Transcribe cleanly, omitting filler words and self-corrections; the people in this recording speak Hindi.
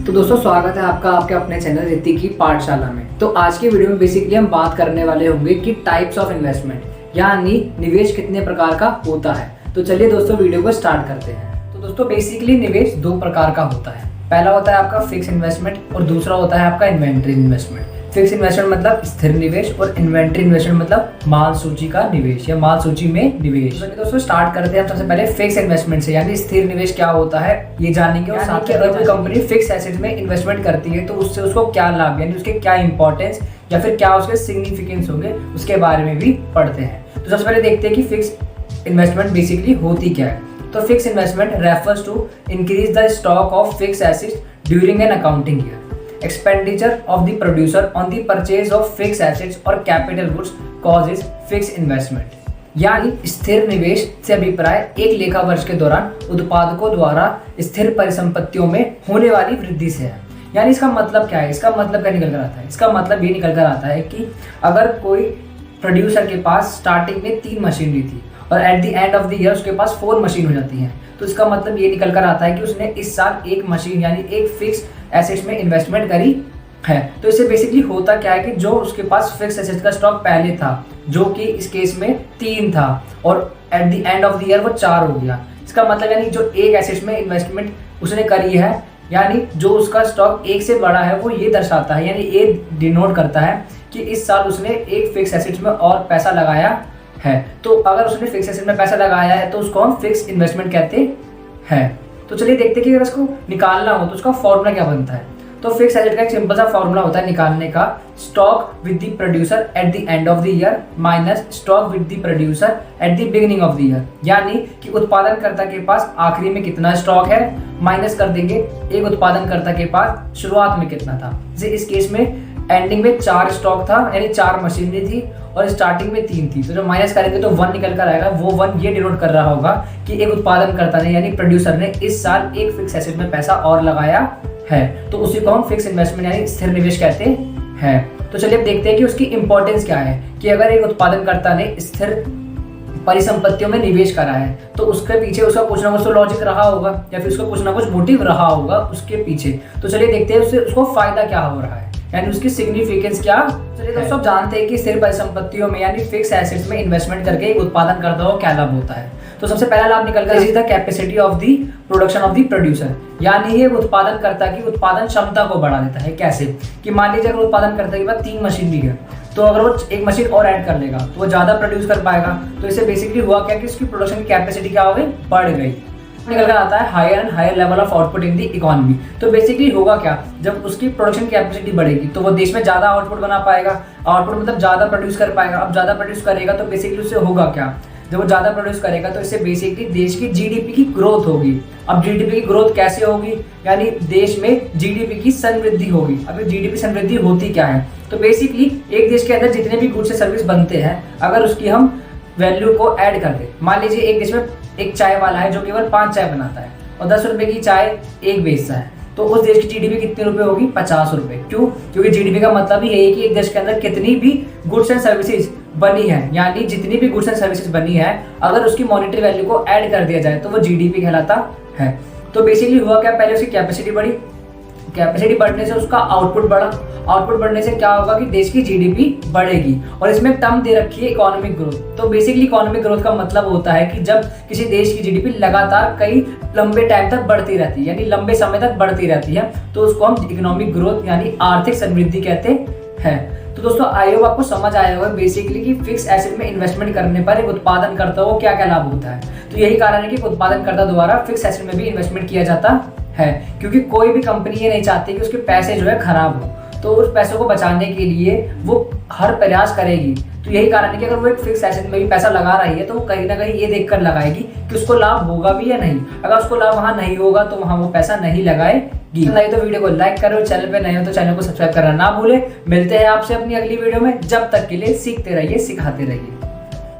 तो दोस्तों स्वागत है आपका आपके अपने चैनल ऋतिक की पाठशाला में। तो आज की वीडियो में बेसिकली हम बात करने वाले होंगे कि टाइप्स ऑफ इन्वेस्टमेंट यानी निवेश कितने प्रकार का होता है। तो चलिए दोस्तों वीडियो को स्टार्ट करते हैं। तो दोस्तों बेसिकली निवेश दो प्रकार का होता है। पहला होता है आपका फिक्स इन्वेस्टमेंट और दूसरा होता है आपका इन्वेंट्री इन्वेस्टमेंट। फिक्स इन्वेस्टमेंट मतलब स्थिर निवेश और इन्वेंट्री इन्वेस्टमेंट मतलब माल सूची का निवेश या माल सूची में निवेश। तो दोस्तों स्टार्ट करते हैं सबसे पहले फिक्स इन्वेस्टमेंट से, यानी स्थिर निवेश क्या होता है ये जानेंगे। और साथ ही अगर कोई कंपनी फिक्स एसेट में इन्वेस्टमेंट करती है तो उससे उसको क्या लाभ यानी उसके क्या इंपॉर्टेंस या फिर क्या उसके सिग्निफिकेंस होंगे उसके बारे में भी पढ़ते हैं। तो सबसे पहले देखते हैं कि फिक्स इन्वेस्टमेंट बेसिकली होती क्या है। तो fix investment refers to increase the stock of fix assets during an accounting year. Expenditure of the producer on the purchase of fixed assets or capital goods causes fixed investment। यानी स्थिर निवेश से अभिप्राय एक लेखा वर्ष के दौरान उत्पादकों द्वारा स्थिर परिसंपत्तियों में होने वाली वृद्धि से है। यानी इसका मतलब क्या है, इसका मतलब क्या निकल कर आता है, इसका मतलब ये निकल कर आता है कि अगर कोई प्रोड्यूसर के पास स्टार्टिंग में 3 मशीनरी थी और at the end of the year उसके पास 4 मशीन हो जाती हैं, तो इसका मतलब ये निकल कर आता है कि उसने इस साल एक मशीन यानी एक फिक्स एसेट्स में इन्वेस्टमेंट करी है। तो इससे बेसिकली होता क्या है कि जो उसके पास फिक्स एसेट्स का स्टॉक पहले था जो कि इस केस में 3 था और at the end of the year वो 4 हो गया। इसका मतलब यानी जो एक एसेट्स में इन्वेस्टमेंट उसने करी है यानी जो उसका स्टॉक एक से बड़ा है वो ये दर्शाता है, यानी ये डिनोट करता है कि इस साल उसने एक फिक्स एसेट्स में और पैसा लगाया है। तो अगर उसने फिक्स एसेट में पैसा लगाया है तो उसको हम फिक्स इन्वेस्टमेंट कहते हैं। तो चलिए देखते हैं कि अगर इसको निकालना हो तो उसका फॉर्मूला क्या बनता है। तो फिक्स एसेट का एक सिंपल सा फॉर्मूला होता है निकालने का, stock with the producer at the end of the year minus stock with the producer at the beginning of the year. यानी कि उत्पादनकर्ता के पास आखिरी में कितना स्टॉक है माइनस कर देंगे एक उत्पादनकर्ता के पास शुरुआत में कितना था। जैसे इस केस में एंडिंग में 4 स्टॉक था यानी 4 मशीनरी थी और स्टार्टिंग में 3 थी, तो जो माइनस करेंगे तो 1 निकल कर आएगा। वो 1 ये डिनोट कर रहा होगा कि एक उत्पादनकर्ता ने यानी प्रोड्यूसर ने इस साल एक फिक्स एसेट में पैसा और लगाया है, तो उसी को हम फिक्स इन्वेस्टमेंट यानी स्थिर निवेश कहते हैं। तो चलिए अब देखते हैं कि उसकी इंपॉर्टेंस क्या है कि अगर एक उत्पादनकर्ता ने स्थिर परिसंपत्तियों में निवेश करा है तो उसके पीछे उसका कुछ ना कुछ तो लॉजिक रहा होगा या फिर उसका कुछ ना कुछ मोटिव रहा होगा उसके पीछे। तो चलिए देखते हैं उसको फायदा क्या हो रहा है यानी उसकी सिग्निफिकेंस क्या। चलिए दोस्तों जानते हैं कि स्थिर परिसंपत्तियों में यानी फिक्स एसेट्स में इन्वेस्टमेंट करके एक उत्पादनकर्ता को क्या लाभ होता है। तो सबसे पहला लाभ निकल कर the capacity of the production of the producer, यानी ये उत्पादनकर्ता की उत्पादन क्षमता को बढ़ा देता है। कैसे कि मान लीजिए अगर उत्पादनकर्ता के पास 3 मशीनरी है तो अगर वो एक मशीन और ऐड कर लेगा तो वो ज्यादा प्रोड्यूस कर पाएगा। तो इससे बेसिकली हुआ क्या कि उसकी प्रोडक्शन की कैपेसिटी क्या हो गई, बढ़ गई। निकल कर आता है higher and higher level of output in the economy. तो बेसिकली होगा क्या, जब उसकी प्रोडक्शन कैपेसिटी बढ़ेगी तो वो देश में ज्यादा आउटपुट बना पाएगा। आउटपुट मतलब ज्यादा प्रोड्यूस कर पाएगा। अब ज्यादा प्रोड्यूस करेगा तो बेसिकली उससे होगा क्या, जब वो ज्यादा प्रोड्यूस करेगा तो इससे बेसिकली देश की जीडीपी की ग्रोथ होगी। अब जीडीपी की ग्रोथ कैसे होगी, यानी देश में जीडीपी की समृद्धि होगी। अब जीडीपी समृद्धि होती क्या है, तो बेसिकली एक देश के अंदर जितने भी गुड्स से सर्विस बनते हैं अगर उसकी हम वैल्यू को ऐड कर दें, मान लीजिए एक देश में एक चाय वाला है जो केवल 5 चाय बनाता है और 10 रुपए की चाय एक बेचता है, तो उस देश की जीडीपी कितने रुपए होगी, 50 रुपए। क्यों, क्योंकि जीडीपी का मतलब ही है कि एक देश के अंदर कितनी भी गुड्स एंड सर्विसेज बनी है यानी जितनी भी गुड्स एंड सर्विसेज बनी है अगर उसकी मॉनेटरी वैल्यू को ऐड कर दिया जाए तो वो जीडीपी कहलाता है। तो बेसिकली हुआ क्या, पहले उसकी कैपेसिटी बढ़ी, कैपेसिटी बढ़ने से उसका आउटपुट बढ़ा, आउटपुट बढ़ने से क्या होगा कि देश की जीडीपी बढ़ेगी। और इसमें टर्म दे रखी है इकोनॉमिक ग्रोथ। तो बेसिकली इकोनॉमिक ग्रोथ का मतलब होता है कि जब किसी देश की जीडीपी लगातार कई लंबे टाइम तक बढ़ती रहती है यानी लंबे समय तक बढ़ती रहती है तो उसको हम इकोनॉमिक ग्रोथ यानी आर्थिक समृद्धि कहते हैं। तो दोस्तों आई होप आपको समझ आया होगा बेसिकली कि फिक्स एसेट में इन्वेस्टमेंट करने पर एक उत्पादनकर्ता को क्या क्या लाभ होता है। तो यही कारण है कि उत्पादनकर्ता द्वारा फिक्स एसेट में भी इन्वेस्टमेंट किया जाता है, क्योंकि कोई भी कंपनी ये नहीं चाहती कि उसके पैसे जो है खराब हो, तो उस पैसों को बचाने के लिए वो हर प्रयास करेगी। तो यही कारण है कि अगर वो एक फिक्स एसेट में भी पैसा लगा रही है तो वो कहीं ना कहीं ये देखकर लगाएगी कि उसको लाभ होगा भी या नहीं। अगर उसको लाभ वहां नहीं होगा तो वहां वो पैसा नहीं लगाएगी। नहीं तो वीडियो को लाइक करो, चैनल पे नए हो तो चैनल को सब्सक्राइब करना ना भूले। मिलते हैं आपसे अपनी अगली वीडियो में, जब तक के लिए सीखते रहिए, सिखाते रहिए।